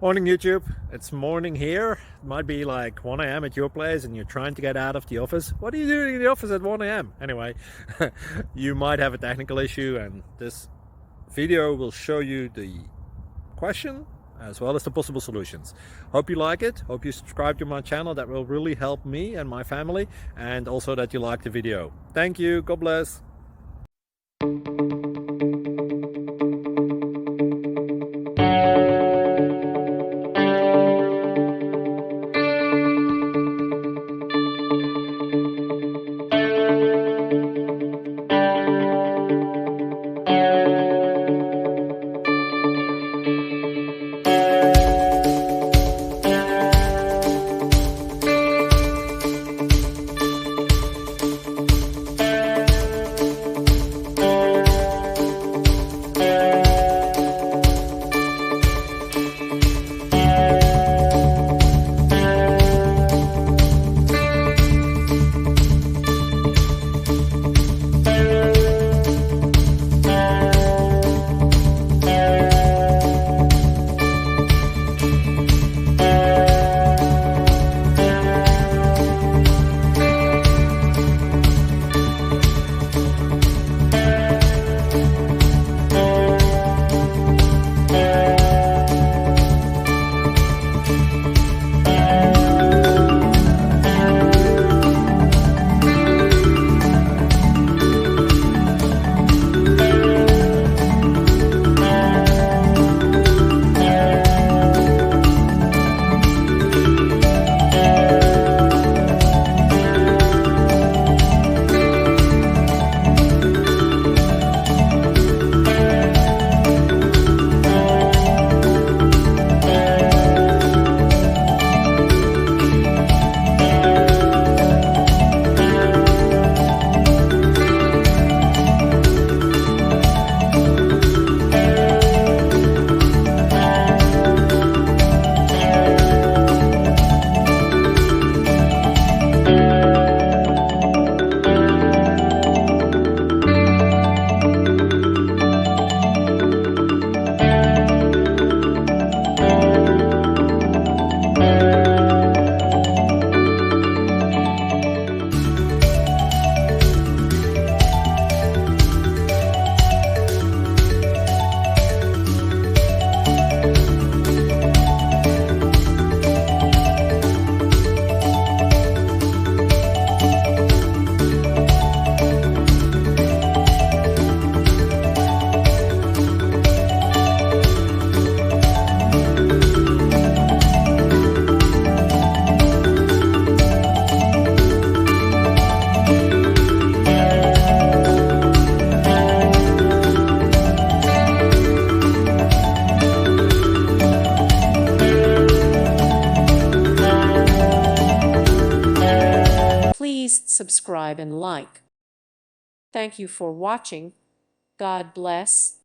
Morning YouTube, it's morning here. It might be like 1 a.m. at your place and you're trying to get out of the office. What are you doing in the office at 1 a.m.? Anyway, you might have a technical issue and this video will show you the question as well as the possible solutions. Hope you like it, hope you subscribe to my channel. That will really help me and my family, and also that you like the video. Thank you, God bless. Please subscribe and like. Thank you for watching. God bless.